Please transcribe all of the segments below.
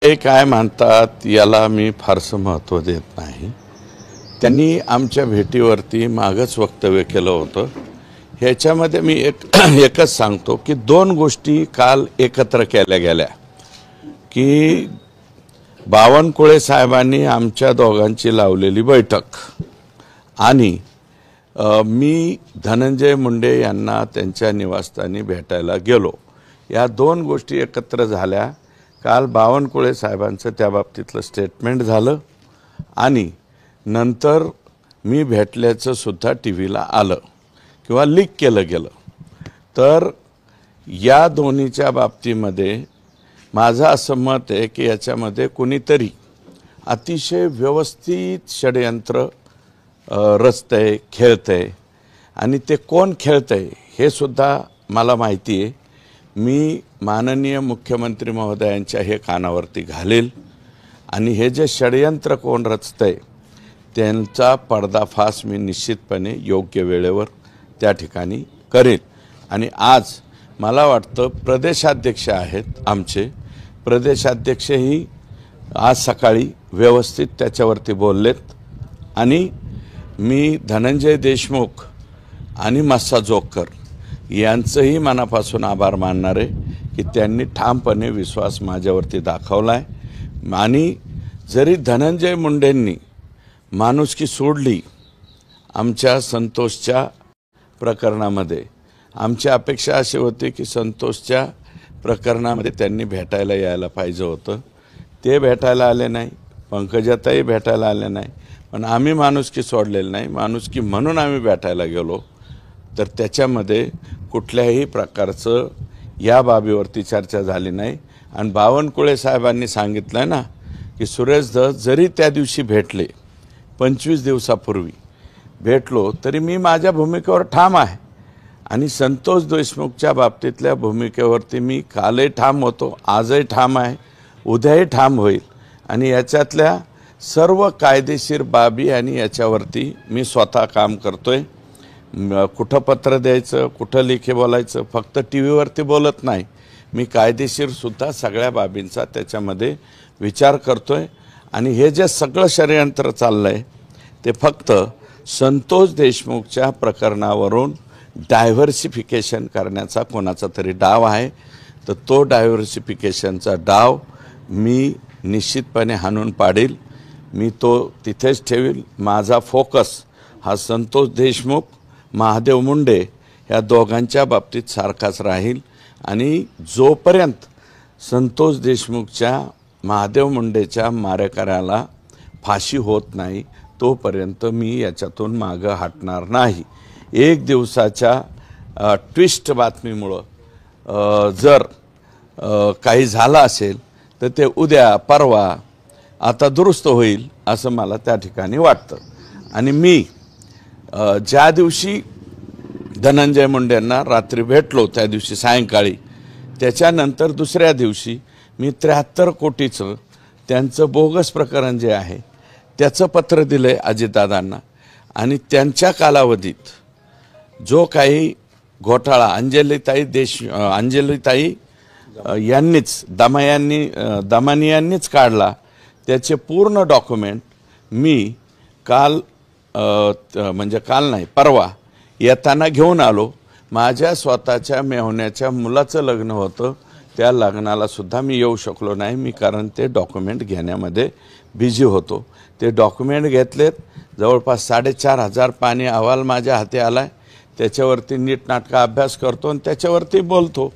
ते काय म्हणतात याला मी फारसं महत्त्व देत नाही। त्यांनी आमच्या भेटीवरती मागच वक्तव्य केलं होतं। ह्याच्यामध्ये मी एकच सांगतो की दोन गोष्टी काल एकत्र केल्या गेल्या की बावनकुळे साहेबांनी आमच्या दोघांची लावलेली बैठक आणि मी धनंजय मुंडे यांना त्यांच्या निवासस्थानी भेटायला गेलो। या दोन गोष्टी एकत्र झाल्या। काल बावनकुळे साहेबांचं त्या बाबतीतलं स्टेटमेंट झालं आणि नंतर मी भेटल्याचं सुद्धा टीव्हीला आलं किंवा लीक केलं गेलं। तर या दोन्हीच्या बाबतीमध्ये माझं असं मत आहे की याच्यामध्ये कुणीतरी अतिशय व्यवस्थित षडयंत्र रचतंय, खेळतंय आणि ते कोण खेळतंय हे सुद्धा मला माहिती आहे। मी माननीय मुख्यमंत्री महोदयांच्या हे कानावरती घालेल आणि हे जे षडयंत्र कोण रचतंय त्यांचा पर्दाफाश मी निश्चितपणे योग्य वेळेवर त्या ठिकाणी करेल। आणि आज मला वाटतं प्रदेशाध्यक्ष आहेत आमचे, प्रदेशाध्यक्षही आज सकाळी व्यवस्थित त्याच्यावरती बोललेत आणि मी धनंजय देशमुख आणि मस्सा जोगकर यांचंही मनापासून आभार मानणार आहे की त्यांनी ठामपणे विश्वास माझ्यावरती दाखवला आहे। आणि जरी धनंजय मुंडेंनी माणुसकी सोडली आमच्या संतोषच्या प्रकरणामध्ये, आमची अपेक्षा अशी होती की संतोषच्या प्रकरणामध्ये त्यांनी भेटायला यायला पाहिजे होतं। ते भेटायला आले नाही, पंकजाताई भेटायला आले नाही, पण आम्ही माणुसकी सोडलेली नाही। माणुसकी म्हणून आम्ही भेटायला गेलो तर त्याच्यामध्ये कुठल्याही प्रकारचं या बाबीवरती चर्चा झाली नाही। आणि बावनकुळे साहेबांनी सांगितलं ना की सुरेश धस जरी त्या दिवशी भेटले 25 दिवसापूर्वी भेटलो तरी मी माझ्या भूमिकेवर ठाम आहे आणि संतोष देशमुखच्या बाबतीतल्या भूमिकेवरती मी कालही ठाम होतो, आजही ठाम आहे, उद्याही ठाम होईल। आणि याच्यातल्या सर्व कायदेशीर बाबी आणि याच्यावरती मी स्वतः काम करतोय। कुठं पत्र द्यायचं, कुठं लेखी बोलायचं, फक्त टीव्हीवरती बोलत नाही, मी कायदेशीर सुद्धा सगळ्या बाबींचा त्याच्यामध्ये विचार करतोय। आणि हे जे सगळं षडयंत्र चाललंय ते फक्त संतोष देशमुखच्या प्रकरणावरून डायव्हर्सिफिकेशन करण्याचा कोणाचा तरी डाव आहे। तर तो डायव्हर्सिफिकेशनचा डाव मी निश्चितपणे हाणून पाडेल, मी तो तिथेच ठेवील। माझा फोकस हा संतोष देशमुख, महादेव मुंडे ह्या दोघांच्या बाबतीत सारखाच राहील। आणि जोपर्यंत संतोष देशमुखच्या, महादेव मुंडेच्या मारेकऱ्याला फाशी होत नाही तोपर्यंत मी याच्यातून मागं हटणार नाही। एक दिवसाच्या ट्विस्ट बातमीमुळं जर काही झालं असेल तर ते उद्या परवा आता दुरुस्त होईल असं मला त्या ठिकाणी वाटतं। आणि मी ज्या दिवशी धनंजय मुंडेंना रात्री भेटलो त्या दिवशी सायंकाळी, त्याच्यानंतर दुसऱ्या दिवशी मी 73 कोटीचं त्यांचं बोगस प्रकरण जे आहे त्याचं पत्र दिलं अजितदादांना। आणि त्यांच्या कालावधीत जो काही घोटाळा अंजलीताई यांनीच दमानी यांनीच काढला त्याचे पूर्ण डॉक्युमेंट मी काल म्हणजे काल नाही परवा येताना घेऊन आलो। माझ्या स्वतःच्या मेहुण्याच्या मुलाचं लग्न होतं, त्या लग्नाला सुद्धा मी येऊ शकलो नाही मी, कारण ते डॉक्युमेंट घेण्यामध्ये बिझी होतो। ते डॉक्युमेंट घेतलेत, जवळपास 4,500 पानी अहवाल माझ्या हाती आलाय, त्याच्यावरती नीटनाटका अभ्यास करतो आणि त्याच्यावरती बोलतो।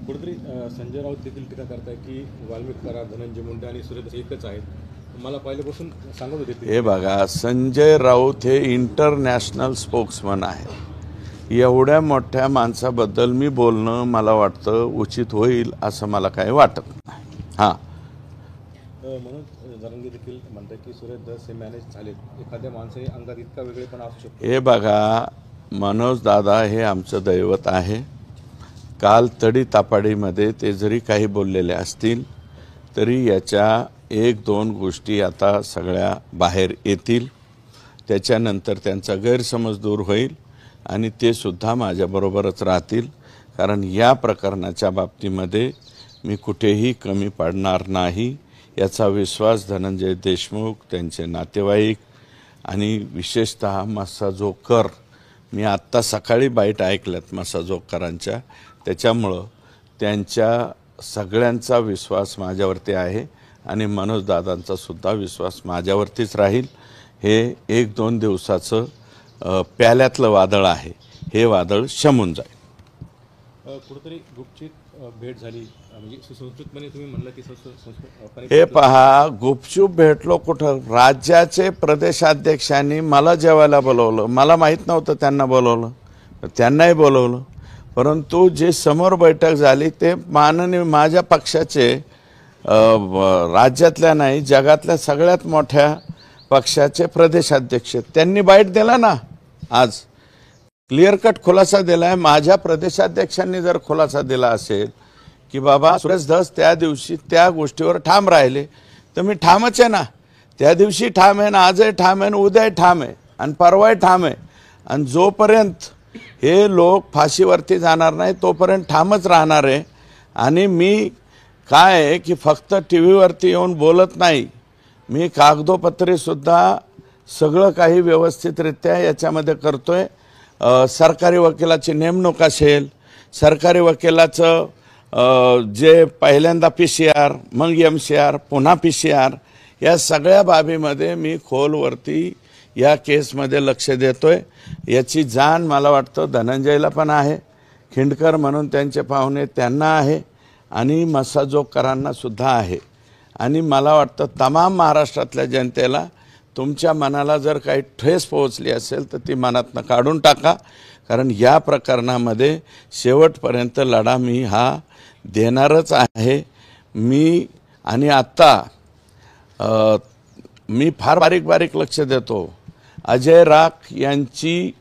कुठेतरी संजय राऊत देखील टीका करताय की वाल्मिक कराड, धनंजय मुंडे आणि सुरेश एकच आहेत। मला पहिल्यापासून सांगत होते हे बघा, संजय राऊत हे इंटरनॅशनल स्पोक्समन आहे। एवढ्या मोठ्या माणसाबद्दल मी बोलणं मला वाटतं उचित होईल असं मला काही वाटत नाही। हां, म्हणून जरंगे देखील म्हणतात की सुरेश धस हे मॅनेज झालेत, एखाद्या माणसाही अंगात इतका वेगळेपणा असू शकतो। हे बघा, मनोज दादा हे आमचं दैवत आहे। काल तडी तापाडीमध्ये ते जरी काही बोललेले असतील तरी याच्या 1-2 गोष्टी आता सगळ्या बाहेर येतील, त्याच्यानंतर त्यांचा गैरसमज दूर होईल आणि ते सुद्धा माझ्याबरोबरच राहतील। कारण या प्रकरणाच्या बाबतीमध्ये मी कुठेही कमी पडणार नाही याचा विश्वास धनंजय देशमुख, त्यांचे नातेवाईक आणि विशेषतः मस्साजोकर, मी आत्ता सकाळी बाईट ऐकल्यात मस्साजोकरांच्या, त्याच्यामुळं त्यांच्या सगळ्यांचा विश्वास माझ्यावरती आहे आणि मनोजदादांचा सुद्धा विश्वास माझ्यावरतीच राहील. हे 1-2 दिवसाचं प्याल्यातलं वादळ आहे, हे वादळ शमून जाईल. कुठेतरी गुपचूप भेट झाली, म्हणजे सुसंस्कृतपणे तुम्ही म्हणलं की हे पहा, गुपचूप भेटलो कुठं? राज्याचे प्रदेशाध्यक्षांनी मला जेवायला बोलवलं, मला माहीत नव्हतं त्यांना बोलवलं, त्यांनाही बोलवलं, परंतु जे समोर बैठक झाली ते माननीय माझ्या पक्षाचे राज्यातल्या नाही जगातल्या सगळ्यात मोठ्या पक्षाचे प्रदेशाध्यक्ष, त्यांनी बाईट दिला ना. आज क्लिअर कट खुलासा दिला आहे. माझ्या प्रदेशाध्यक्षांनी जर खुलासा दिला असेल की बाबा सुरेश धस त्या दिवशी त्या गोष्टीवर ठाम राहिले, तर मी ठामच आहे ना. त्या दिवशी ठाम आहे ना, आजही ठाम आहे ना, उद्याही ठाम आहे आणि परवाही ठाम आहे. आणि जोपर्यंत हे लोक फाशीवरती जाणार नाही तोपर्यंत ठामच राहणार आहे. आणि मी काय आहे की फक्त टी व्हीवरती येऊन बोलत नाही, मी कागदोपत्रीसुद्धा सगळं काही व्यवस्थितरित्या याच्यामध्ये करतोय. सरकारी वकिलाची नेमणूक असेल, सरकारी वकिलाचं जे पहिल्यांदा PCR, मग MCR, पुन्हा PCR, या सगळ्या बाबीमध्ये मी खोलवरती या केसमध्ये लक्ष देतोय. याची जाण मला वाटतं धनंजयला पण आहे, खिंडकर म्हणून त्यांचे पाहुणे त्यांना आहे आणि मस्साजोगकरांना सुद्धा आहे. आणि मला वाटतं तमाम महाराष्ट्रातल्या जनतेला तुमच्या मनाला जर काही ठेस पोहोचली असेल तर ती मनातनं काढून टाका, कारण या प्रकरणामध्ये शेवटपर्यंत लढा मी हा देणारच आहे. आणि आत्ता मी फार बारीक लक्ष देतो. अजय राख यांची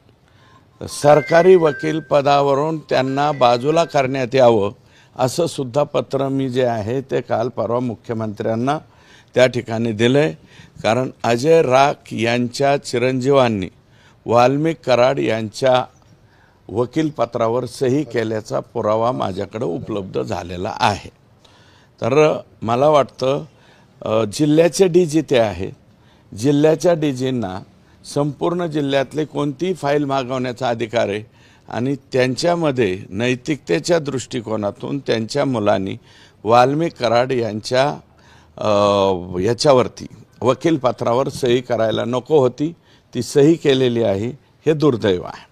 सरकारी वकील पदावरून त्यांना बाजूला करण्यात यावं असं सुद्धा पत्र मी जे आहे ते काल परवा मुख्यमंत्र्यांना त्या ठिकाणी दिलंय. कारण अजय राख यांच्या चिरंजीवांनी वाल्मिक कराड यांच्या वकीलपत्रावर सही केल्याचा पुरावा माझ्याकडे उपलब्ध झालेला आहे. तर मला वाटतं जिल्ह्याचे DG ते आहेत, जिल्ह्याच्या DGंना संपूर्ण जिल्ह्यातले कोणतीही फाईल मागवण्याचा अधिकार आहे आणि त्यांच्यामध्ये नैतिकतेच्या दृष्टिकोनातून त्यांच्या मुलांनी वाल्मिक कराड यांच्या याच्यावरती वकीलपत्रावर सही करायला नको होती, ती सही केलेली आहे. हे दुर्दैव आहे.